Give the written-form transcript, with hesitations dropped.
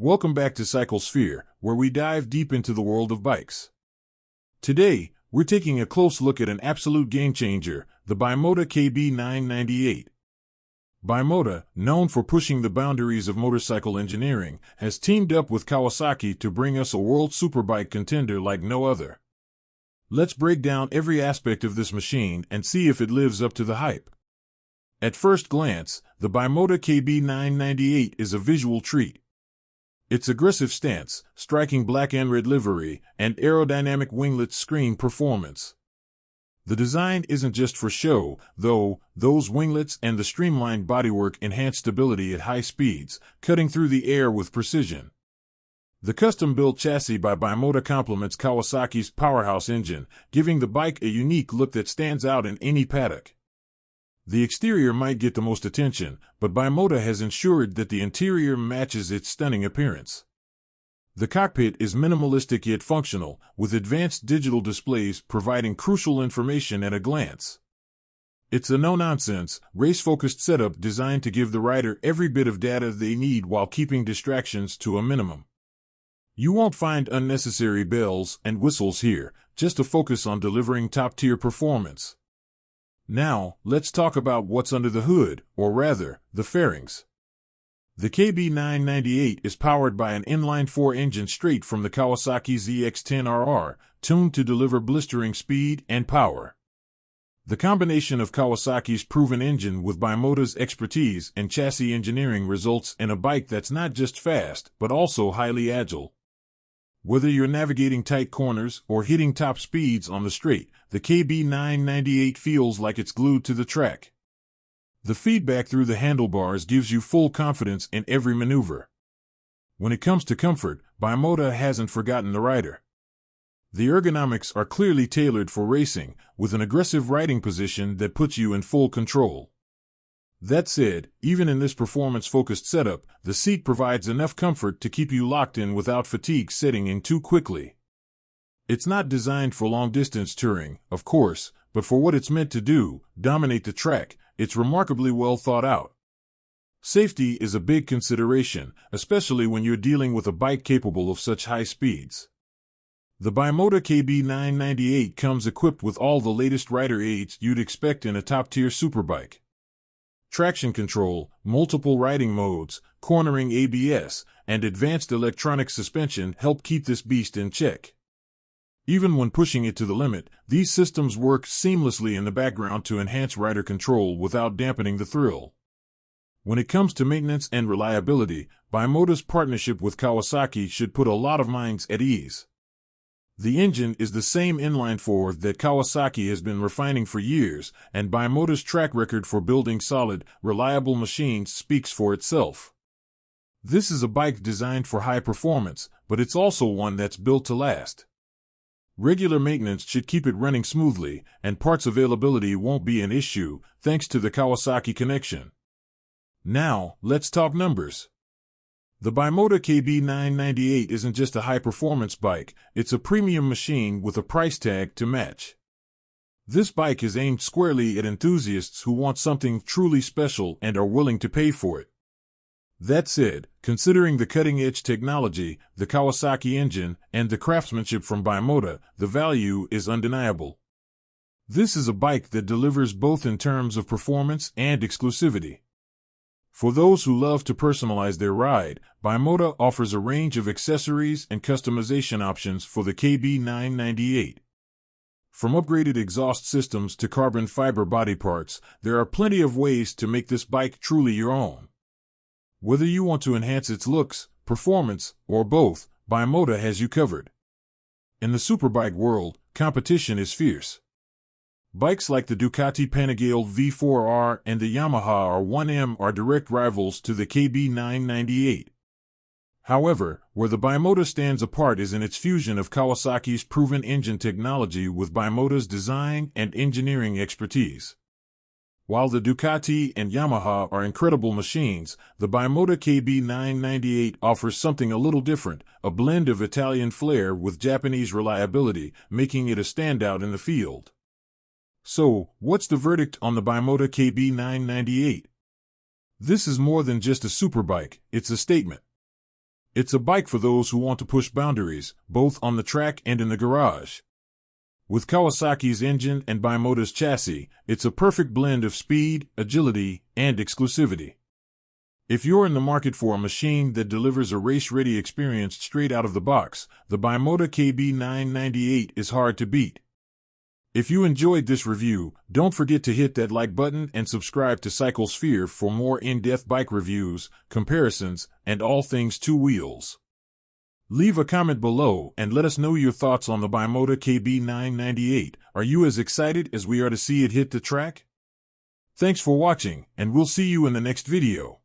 Welcome back to CycleSphere, where we dive deep into the world of bikes. Today, we're taking a close look at an absolute game-changer, the Bimota KB998. Bimota, known for pushing the boundaries of motorcycle engineering, has teamed up with Kawasaki to bring us a World Superbike contender like no other. Let's break down every aspect of this machine and see if it lives up to the hype. At first glance, the Bimota KB998 is a visual treat. Its aggressive stance, striking black and red livery, and aerodynamic winglets scream performance. The design isn't just for show, though. Those winglets and the streamlined bodywork enhance stability at high speeds, cutting through the air with precision. The custom-built chassis by Bimota complements Kawasaki's powerhouse engine, giving the bike a unique look that stands out in any paddock. The exterior might get the most attention, but Bimota has ensured that the interior matches its stunning appearance. The cockpit is minimalistic yet functional, with advanced digital displays providing crucial information at a glance. It's a no-nonsense, race-focused setup designed to give the rider every bit of data they need while keeping distractions to a minimum. You won't find unnecessary bells and whistles here, just a focus on delivering top-tier performance. Now, let's talk about what's under the hood, or rather, the fairings. The KB998 is powered by an inline-4 engine straight from the Kawasaki ZX-10RR, tuned to deliver blistering speed and power. The combination of Kawasaki's proven engine with Bimota's expertise and chassis engineering results in a bike that's not just fast, but also highly agile. Whether you're navigating tight corners or hitting top speeds on the straight, the KB998 feels like it's glued to the track. The feedback through the handlebars gives you full confidence in every maneuver. When it comes to comfort, Bimota hasn't forgotten the rider. The ergonomics are clearly tailored for racing, with an aggressive riding position that puts you in full control. That said, even in this performance-focused setup, the seat provides enough comfort to keep you locked in without fatigue setting in too quickly. It's not designed for long-distance touring, of course, but for what it's meant to do, dominate the track, it's remarkably well thought out. Safety is a big consideration, especially when you're dealing with a bike capable of such high speeds. The Bimota KB998 comes equipped with all the latest rider aids you'd expect in a top-tier superbike. Traction control, multiple riding modes, cornering ABS, and advanced electronic suspension help keep this beast in check. Even when pushing it to the limit, these systems work seamlessly in the background to enhance rider control without dampening the thrill. When it comes to maintenance and reliability, Bimota's partnership with Kawasaki should put a lot of minds at ease. The engine is the same inline-4 that Kawasaki has been refining for years, and Bimota's track record for building solid, reliable machines speaks for itself. This is a bike designed for high performance, but it's also one that's built to last. Regular maintenance should keep it running smoothly, and parts availability won't be an issue, thanks to the Kawasaki connection. Now, let's talk numbers. The Bimota KB998 isn't just a high-performance bike, it's a premium machine with a price tag to match. This bike is aimed squarely at enthusiasts who want something truly special and are willing to pay for it. That said, considering the cutting-edge technology, the Kawasaki engine, and the craftsmanship from Bimota, the value is undeniable. This is a bike that delivers both in terms of performance and exclusivity. For those who love to personalize their ride, Bimota offers a range of accessories and customization options for the KB998. From upgraded exhaust systems to carbon fiber body parts, there are plenty of ways to make this bike truly your own. Whether you want to enhance its looks, performance, or both, Bimota has you covered. In the superbike world, competition is fierce. Bikes like the Ducati Panigale V4R and the Yamaha R1M are direct rivals to the KB998. However, where the Bimota stands apart is in its fusion of Kawasaki's proven engine technology with Bimota's design and engineering expertise. While the Ducati and Yamaha are incredible machines, the Bimota KB998 offers something a little different, a blend of Italian flair with Japanese reliability, making it a standout in the field. So, what's the verdict on the Bimota KB998? This is more than just a superbike, it's a statement. It's a bike for those who want to push boundaries, both on the track and in the garage. With Kawasaki's engine and Bimota's chassis, it's a perfect blend of speed, agility, and exclusivity. If you're in the market for a machine that delivers a race-ready experience straight out of the box, the Bimota KB998 is hard to beat. If you enjoyed this review, don't forget to hit that like button and subscribe to CycleSphere for more in-depth bike reviews, comparisons, and all things two wheels. Leave a comment below and let us know your thoughts on the Bimota KB998. Are you as excited as we are to see it hit the track? Thanks for watching, and we'll see you in the next video.